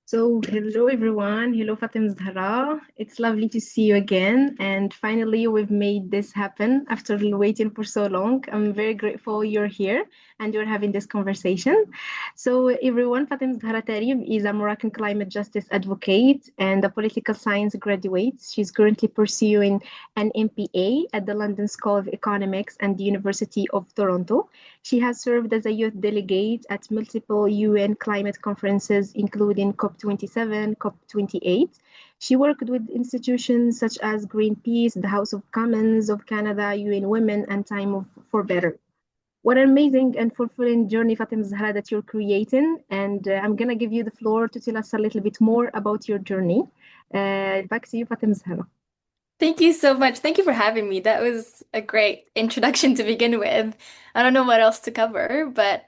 So, hello everyone. Hello, Fatima-Zahrae. It's lovely to see you again. And finally, we've made this happen after waiting for so long. I'm very grateful you're here and you're having this conversation. So, everyone, Fatima-Zahrae Tarib is a Moroccan climate justice advocate and a political science graduate. She's currently pursuing an MPA at the London School of Economics and the University of Toronto. She has served as a youth delegate at multiple UN climate conferences, including COP27, COP28. She worked with institutions such as Greenpeace, the House of Commons of Canada, UN Women, and for Better. What an amazing and fulfilling journey, Fatima-Zahrae, that you're creating. And I'm going to give you the floor to tell us a little bit more about your journey. Back to you, Fatima-Zahrae. Thank you so much. Thank you for having me. That was a great introduction to begin with. I don't know what else to cover, but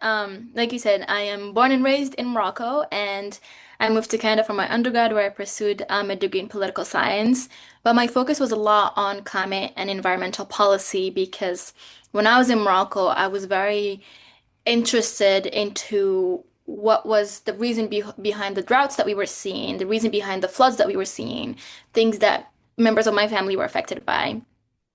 like you said, I am born and raised in Morocco, and I moved to Canada for my undergrad, where I pursued a degree in political science. But my focus was a lot on climate and environmental policy because when I was in Morocco, I was very interested into what was the reason behind the droughts that we were seeing, the reason behind the floods that we were seeing, things that members of my family were affected by.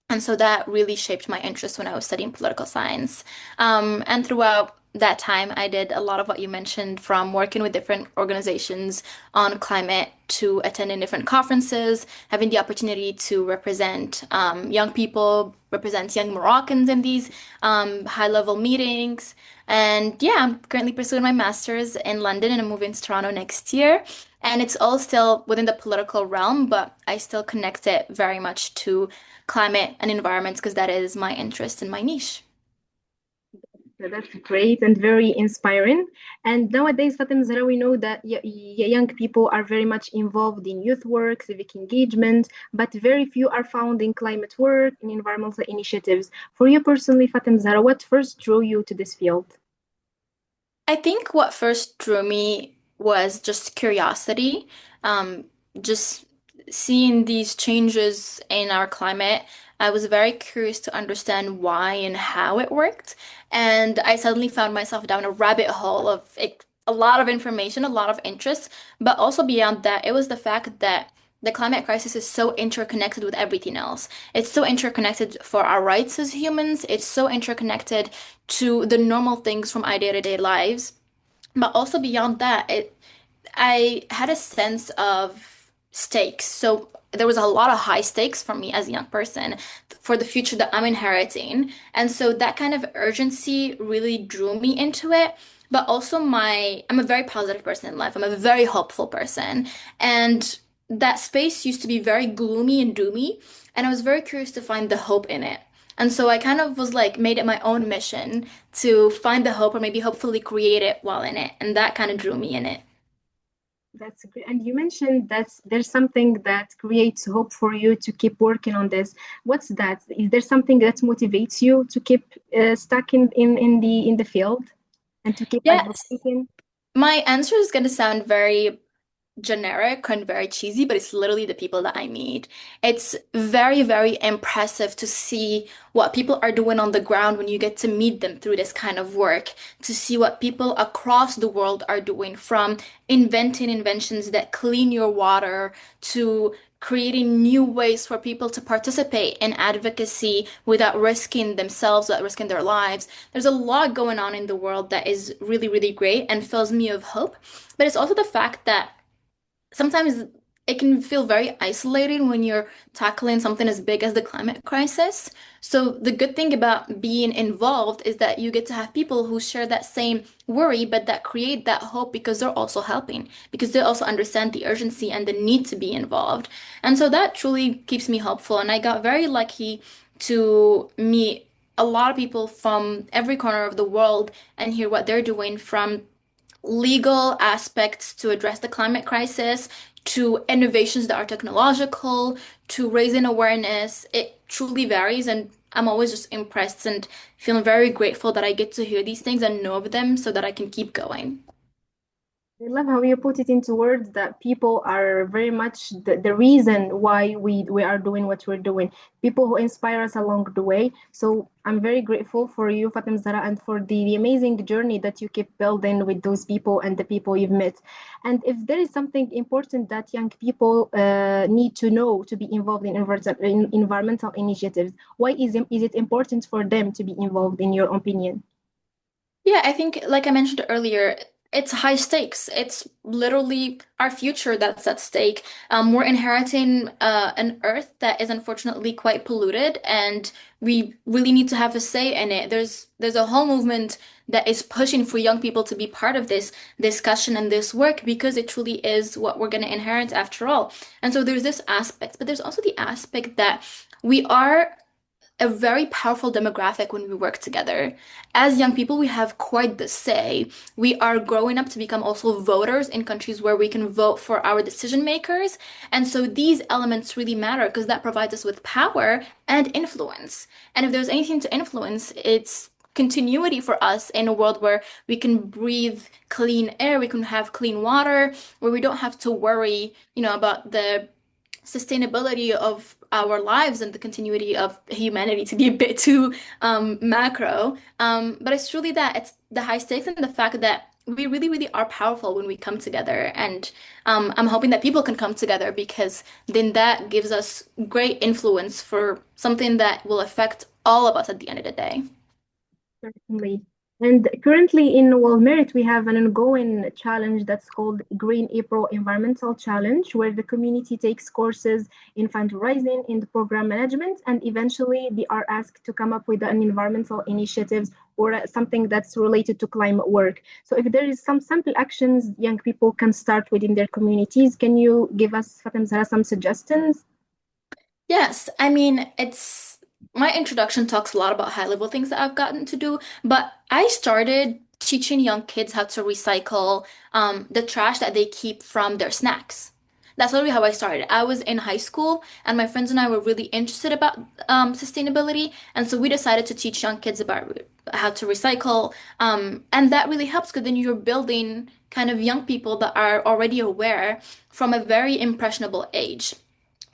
And so that really shaped my interest when I was studying political science. And throughout that time, I did a lot of what you mentioned, from working with different organizations on climate to attending different conferences, having the opportunity to represent young people, represent young Moroccans in these high-level meetings. And yeah, I'm currently pursuing my master's in London and I'm moving to Toronto next year. And it's all still within the political realm, but I still connect it very much to climate and environment because that is my interest and my niche. So that's great and very inspiring. And nowadays, Fatima Zahra, we know that young people are very much involved in youth work, civic engagement, but very few are found in climate work and environmental initiatives. For you personally, Fatima Zahra, what first drew you to this field? I think what first drew me was just curiosity, um, just seeing these changes in our climate. I was very curious to understand why and how it worked, and I suddenly found myself down a rabbit hole of a lot of information, a lot of interest, but also beyond that, it was the fact that the climate crisis is so interconnected with everything else. It's so interconnected for our rights as humans. It's so interconnected to the normal things from our day-to-day lives. But also beyond that, I had a sense of stakes. So there was a lot of high stakes for me as a young person for the future that I'm inheriting. And so that kind of urgency really drew me into it. But also I'm a very positive person in life. I'm a very hopeful person. And that space used to be very gloomy and doomy. And I was very curious to find the hope in it. And so I kind of was like made it my own mission to find the hope or maybe hopefully create it while in it. And that kind of drew me in it. That's great. And you mentioned that there's something that creates hope for you to keep working on this. What's that? Is there something that motivates you to keep stuck in the field and to keep Yes. advocating? My answer is going to sound very generic and very cheesy, but it's literally the people that I meet. It's very, very impressive to see what people are doing on the ground when you get to meet them through this kind of work, to see what people across the world are doing, from inventing inventions that clean your water to creating new ways for people to participate in advocacy without risking themselves, without risking their lives. There's a lot going on in the world that is really, really great and fills me with hope. But it's also the fact that sometimes it can feel very isolating when you're tackling something as big as the climate crisis. So the good thing about being involved is that you get to have people who share that same worry, but that create that hope because they're also helping, because they also understand the urgency and the need to be involved. And so that truly keeps me hopeful. And I got very lucky to meet a lot of people from every corner of the world and hear what they're doing, from legal aspects to address the climate crisis, to innovations that are technological, to raising awareness. It truly varies, and I'm always just impressed and feeling very grateful that I get to hear these things and know of them so that I can keep going. I love how you put it into words that people are very much the reason why we are doing what we're doing. People who inspire us along the way. So I'm very grateful for you, Fatim Zara, and for the amazing journey that you keep building with those people and the people you've met. And if there is something important that young people need to know to be involved in environmental initiatives, why is it important for them to be involved, in your opinion? Yeah, I think, like I mentioned earlier, it's high stakes. It's literally our future that's at stake. We're inheriting an earth that is unfortunately quite polluted, and we really need to have a say in it. There's a whole movement that is pushing for young people to be part of this discussion and this work because it truly is what we're going to inherit after all. And so there's this aspect, but there's also the aspect that we are a very powerful demographic when we work together. As young people, we have quite the say. We are growing up to become also voters in countries where we can vote for our decision makers. And so these elements really matter because that provides us with power and influence. And if there's anything to influence, it's continuity for us in a world where we can breathe clean air, we can have clean water, where we don't have to worry, about the sustainability of our lives and the continuity of humanity to be a bit too macro. But it's truly that it's the high stakes and the fact that we really, really are powerful when we come together. And I'm hoping that people can come together because then that gives us great influence for something that will affect all of us at the end of the day. Certainly. And currently in Walmerit, we have an ongoing challenge that's called Green April Environmental Challenge, where the community takes courses in fundraising, in the program management, and eventually they are asked to come up with an environmental initiatives or something that's related to climate work. So if there is some sample actions young people can start within their communities, can you give us, Fatem Zahra, some suggestions? Yes, I mean, it's my introduction talks a lot about high level things that I've gotten to do, but I started teaching young kids how to recycle the trash that they keep from their snacks. That's literally how I started. I was in high school, and my friends and I were really interested about sustainability, and so we decided to teach young kids about how to recycle, and that really helps because then you're building kind of young people that are already aware from a very impressionable age.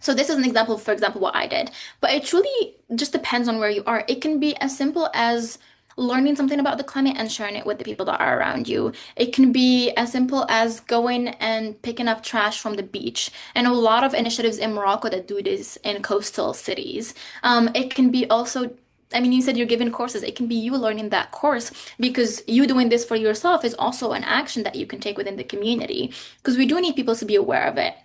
So this is an example, for example, what I did. But it truly just depends on where you are. It can be as simple as learning something about the climate and sharing it with the people that are around you. It can be as simple as going and picking up trash from the beach. And a lot of initiatives in Morocco that do this in coastal cities. It can be also, I mean, you said you're giving courses. It can be you learning that course because you doing this for yourself is also an action that you can take within the community because we do need people to be aware of it.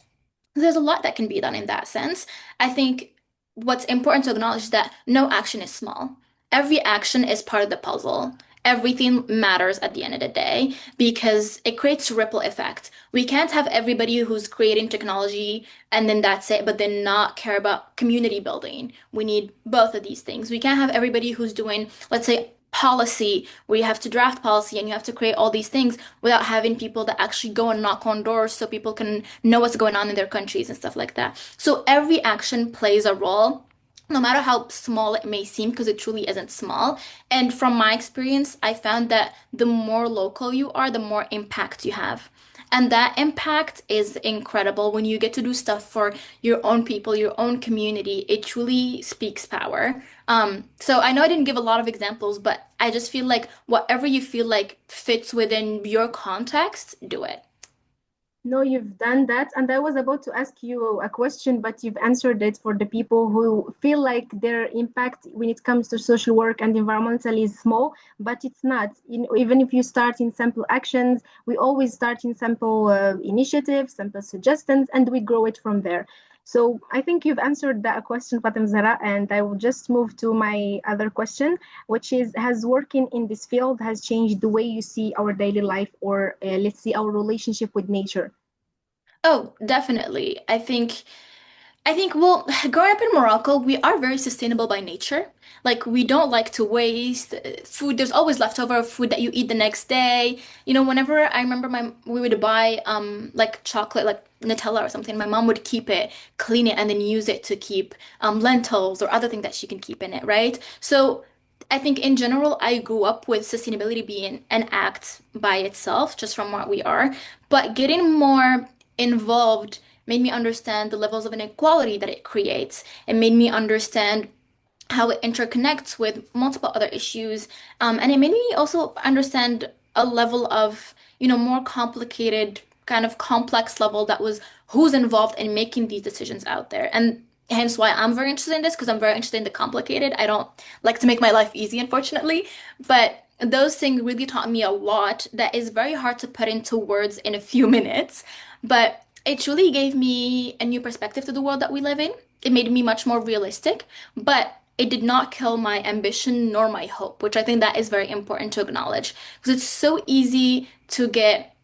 There's a lot that can be done in that sense. I think what's important to acknowledge is that no action is small. Every action is part of the puzzle. Everything matters at the end of the day because it creates a ripple effect. We can't have everybody who's creating technology and then that's it, but then not care about community building. We need both of these things. We can't have everybody who's doing, let's say, policy where you have to draft policy and you have to create all these things without having people that actually go and knock on doors so people can know what's going on in their countries and stuff like that. So every action plays a role, no matter how small it may seem, because it truly isn't small. And from my experience, I found that the more local you are, the more impact you have. And that impact is incredible when you get to do stuff for your own people, your own community. It truly speaks power. So I know I didn't give a lot of examples, but I just feel like whatever you feel like fits within your context, do it. No, you've done that. And I was about to ask you a question, but you've answered it for the people who feel like their impact when it comes to social work and environmental is small, but it's not. Even if you start in simple actions, we always start in simple initiatives, simple suggestions, and we grow it from there. So I think you've answered that question, Fatem Zara, and I will just move to my other question, which is, has working in this field has changed the way you see our daily life or let's see our relationship with nature? Oh, definitely. I think, well, growing up in Morocco, we are very sustainable by nature. Like, we don't like to waste food. There's always leftover food that you eat the next day. Whenever I remember we would buy like chocolate, like Nutella or something, my mom would keep it, clean it, and then use it to keep lentils or other things that she can keep in it, right? So I think in general, I grew up with sustainability being an act by itself, just from what we are. But getting more involved made me understand the levels of inequality that it creates. It made me understand how it interconnects with multiple other issues. And it made me also understand a level of, more complicated, kind of complex level that was who's involved in making these decisions out there. And hence why I'm very interested in this, because I'm very interested in the complicated. I don't like to make my life easy, unfortunately. But those things really taught me a lot that is very hard to put into words in a few minutes. But it truly gave me a new perspective to the world that we live in. It made me much more realistic, but it did not kill my ambition nor my hope, which I think that is very important to acknowledge because it's so easy to get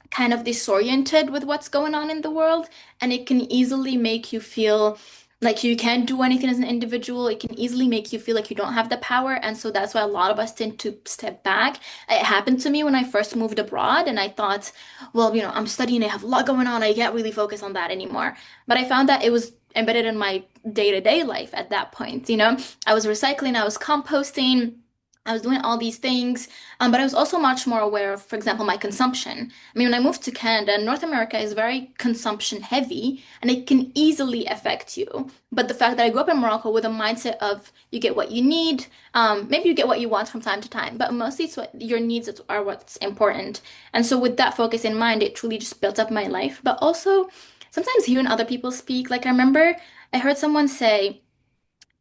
kind of disoriented with what's going on in the world, and it can easily make you feel like you can't do anything as an individual. It can easily make you feel like you don't have the power, and so that's why a lot of us tend to step back. It happened to me when I first moved abroad, and I thought, well, I'm studying, I have a lot going on, I can't really focus on that anymore. But I found that it was embedded in my day-to-day life at that point. I was recycling, I was composting. I was doing all these things, but I was also much more aware of, for example, my consumption. I mean, when I moved to Canada, North America is very consumption heavy and it can easily affect you. But the fact that I grew up in Morocco with a mindset of you get what you need, maybe you get what you want from time to time, but mostly it's what your needs are what's important. And so with that focus in mind, it truly just built up my life. But also sometimes hearing other people speak, like I remember I heard someone say,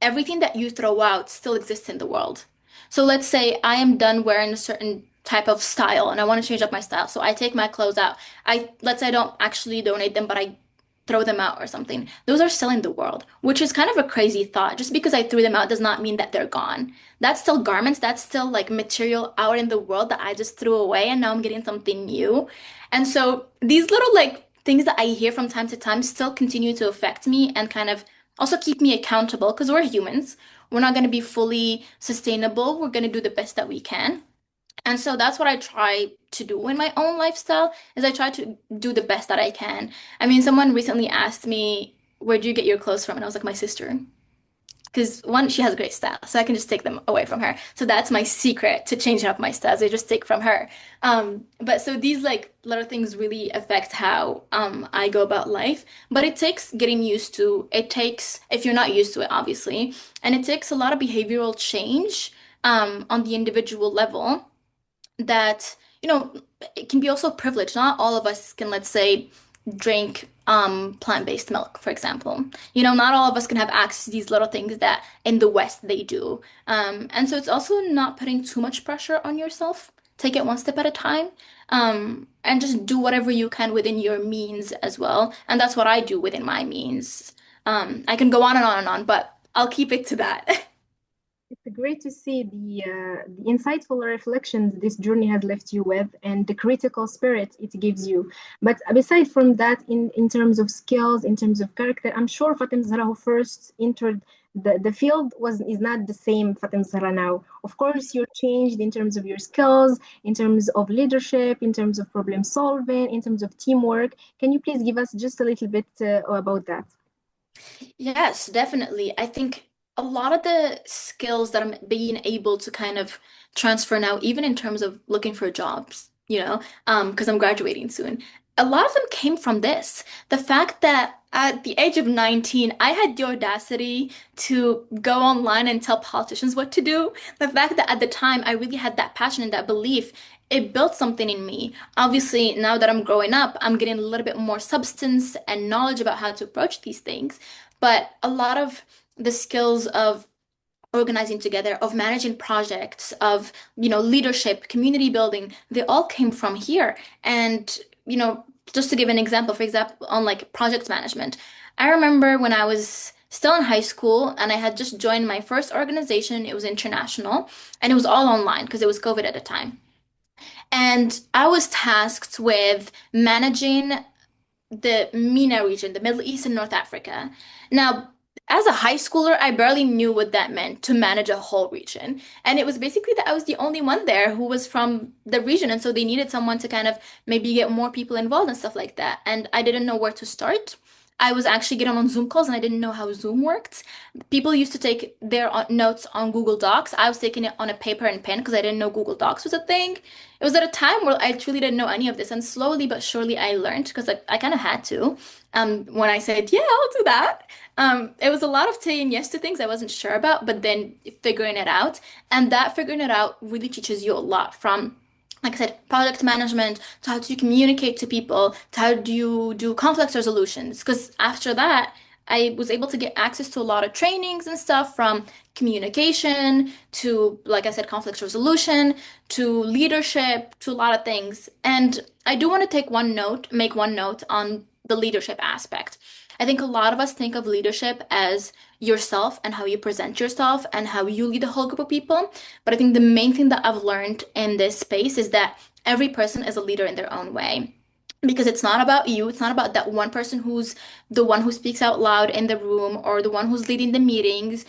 everything that you throw out still exists in the world. So let's say I am done wearing a certain type of style and I want to change up my style. So I take my clothes out. Let's say I don't actually donate them, but I throw them out or something. Those are still in the world, which is kind of a crazy thought. Just because I threw them out does not mean that they're gone. That's still garments, that's still like material out in the world that I just threw away and now I'm getting something new. And so these little like things that I hear from time to time still continue to affect me and kind of also keep me accountable because we're humans. We're not going to be fully sustainable. We're going to do the best that we can. And so that's what I try to do in my own lifestyle is I try to do the best that I can. I mean, someone recently asked me, "Where do you get your clothes from?" And I was like, "My sister." Because one, she has great style, so I can just take them away from her. So that's my secret to changing up my styles. I just take from her. But so these like little things really affect how I go about life. But it takes getting used to. It takes if you're not used to it, obviously, and it takes a lot of behavioral change on the individual level that, it can be also privileged. Not all of us can, let's say, drink plant-based milk, for example. Not all of us can have access to these little things that in the West they do. And so it's also not putting too much pressure on yourself. Take it one step at a time. And just do whatever you can within your means as well. And that's what I do within my means. I can go on and on and on, but I'll keep it to that. It's great to see the insightful reflections this journey has left you with and the critical spirit it gives you. But aside from that, in terms of skills, in terms of character, I'm sure Fatima-Zahra, who first entered the field, is not the same Fatima-Zahra now. Of course, you're changed in terms of your skills, in terms of leadership, in terms of problem solving, in terms of teamwork. Can you please give us just a little bit about that? Yes, definitely. I think a lot of the skills that I'm being able to kind of transfer now, even in terms of looking for jobs, because I'm graduating soon, a lot of them came from this. The fact that at the age of 19, I had the audacity to go online and tell politicians what to do. The fact that at the time I really had that passion and that belief, it built something in me. Obviously, now that I'm growing up, I'm getting a little bit more substance and knowledge about how to approach these things. But a lot of the skills of organizing together, of managing projects, of, leadership, community building, they all came from here. And, just to give an example, for example, on like project management, I remember when I was still in high school and I had just joined my first organization, it was international, and it was all online because it was COVID at the time. And I was tasked with managing the MENA region, the Middle East and North Africa. Now, as a high schooler, I barely knew what that meant to manage a whole region. And it was basically that I was the only one there who was from the region. And so they needed someone to kind of maybe get more people involved and stuff like that. And I didn't know where to start. I was actually getting on Zoom calls and I didn't know how Zoom worked. People used to take their notes on Google Docs. I was taking it on a paper and pen because I didn't know Google Docs was a thing. It was at a time where I truly didn't know any of this, and slowly but surely I learned because I kind of had to. When I said, "Yeah, I'll do that," it was a lot of saying yes to things I wasn't sure about, but then figuring it out, and that figuring it out really teaches you a lot from, like I said, project management, to how do you communicate to people, to how do you do conflict resolutions. Because after that, I was able to get access to a lot of trainings and stuff from communication to, like I said, conflict resolution to leadership to a lot of things. And I do want to make one note on the leadership aspect. I think a lot of us think of leadership as yourself and how you present yourself and how you lead a whole group of people. But I think the main thing that I've learned in this space is that every person is a leader in their own way. Because it's not about you, it's not about that one person who's the one who speaks out loud in the room or the one who's leading the meetings.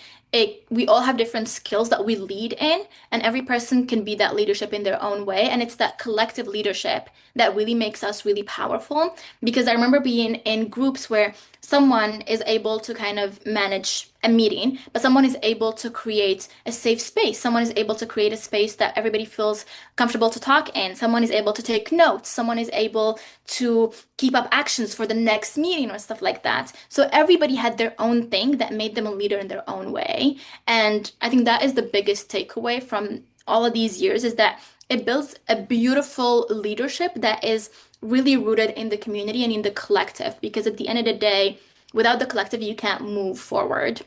We all have different skills that we lead in, and every person can be that leadership in their own way. And it's that collective leadership that really makes us really powerful. Because I remember being in groups where someone is able to kind of manage a meeting, but someone is able to create a safe space. Someone is able to create a space that everybody feels comfortable to talk in. Someone is able to take notes. Someone is able to keep up actions for the next meeting or stuff like that. So everybody had their own thing that made them a leader in their own way. And I think that is the biggest takeaway from all of these years is that it builds a beautiful leadership that is really rooted in the community and in the collective, because at the end of the day, without the collective, you can't move forward.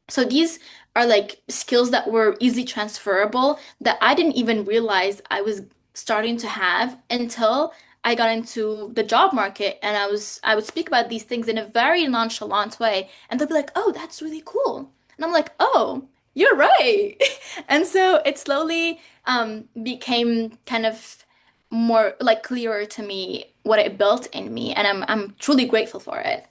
So these are like skills that were easily transferable that I didn't even realize I was starting to have until I got into the job market, and I would speak about these things in a very nonchalant way, and they'll be like, "Oh, that's really cool." And I'm like, "Oh, you're right." And so it slowly became kind of more like clearer to me what it built in me, and I'm truly grateful for it.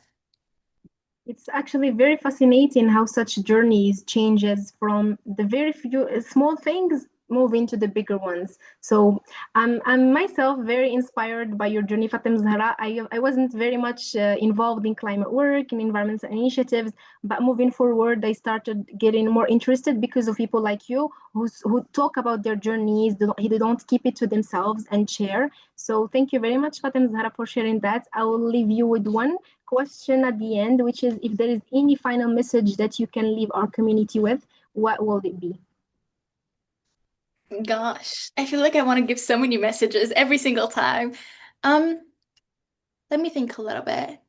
It's actually very fascinating how such journeys changes from the very few small things move into the bigger ones. So I'm myself very inspired by your journey, Fatima-Zahra. I wasn't very much involved in climate work and environmental initiatives, but moving forward, I started getting more interested because of people like you who talk about their journeys. They don't keep it to themselves and share. So thank you very much, Fatima-Zahra, for sharing that. I will leave you with one question at the end, which is if there is any final message that you can leave our community with, what will it be? Gosh, I feel like I want to give so many messages every single time. Um, Let me think a little bit.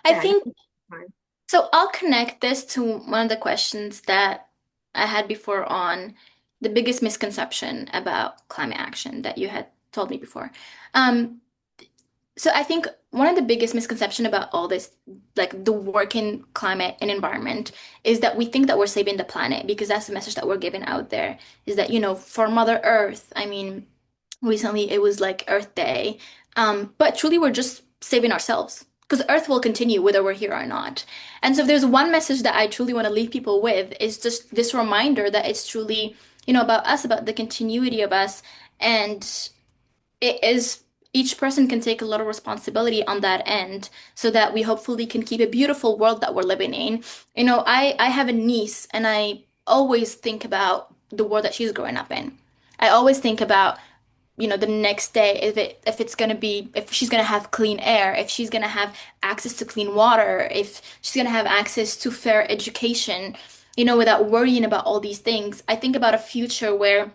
I Yeah, think so. I'll connect this to one of the questions that I had before on the biggest misconception about climate action that you had told me before. Um, So I think one of the biggest misconception about all this, like the working climate and environment, is that we think that we're saving the planet because that's the message that we're giving out there, is that, for Mother Earth. I mean, recently it was like Earth Day. But truly we're just saving ourselves because Earth will continue whether we're here or not. And so if there's one message that I truly want to leave people with is just this reminder that it's truly, about us, about the continuity of us. And it is each person can take a little responsibility on that end so that we hopefully can keep a beautiful world that we're living in. I have a niece and I always think about the world that she's growing up in. I always think about, the next day if she's gonna have clean air, if she's gonna have access to clean water, if she's gonna have access to fair education, without worrying about all these things. I think about a future where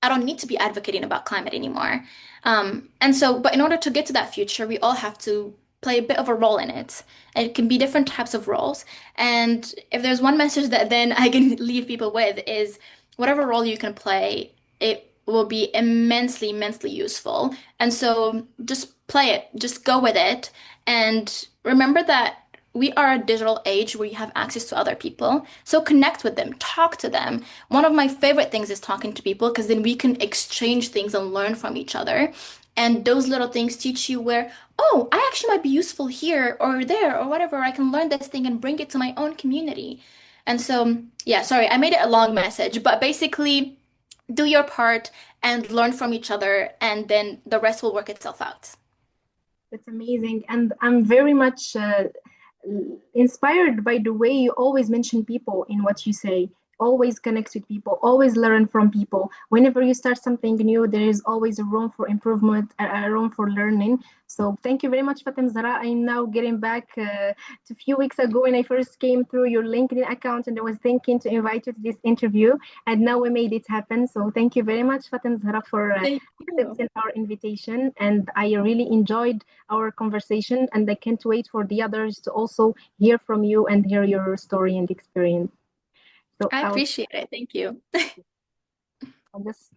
I don't need to be advocating about climate anymore. But in order to get to that future, we all have to play a bit of a role in it. And it can be different types of roles. And if there's one message that then I can leave people with is whatever role you can play, it will be immensely, immensely useful. And so just play it, just go with it. And remember that we are a digital age where you have access to other people. So connect with them, talk to them. One of my favorite things is talking to people because then we can exchange things and learn from each other. And those little things teach you where, oh, I actually might be useful here or there or whatever. I can learn this thing and bring it to my own community. And so, yeah, sorry, I made it a long message, but basically, do your part and learn from each other, and then the rest will work itself out. That's amazing. And I'm very much inspired by the way you always mention people in what you say. Always connect with people, always learn from people. Whenever you start something new, there is always a room for improvement, a room for learning. So thank you very much, Fatima-Zahrae. I'm now getting back to a few weeks ago when I first came through your LinkedIn account and I was thinking to invite you to this interview. And now we made it happen. So thank you very much, Fatima-Zahrae, for Thank you. accepting our invitation. And I really enjoyed our conversation, and I can't wait for the others to also hear from you and hear your story and experience. So I appreciate it. Thank you. I'll just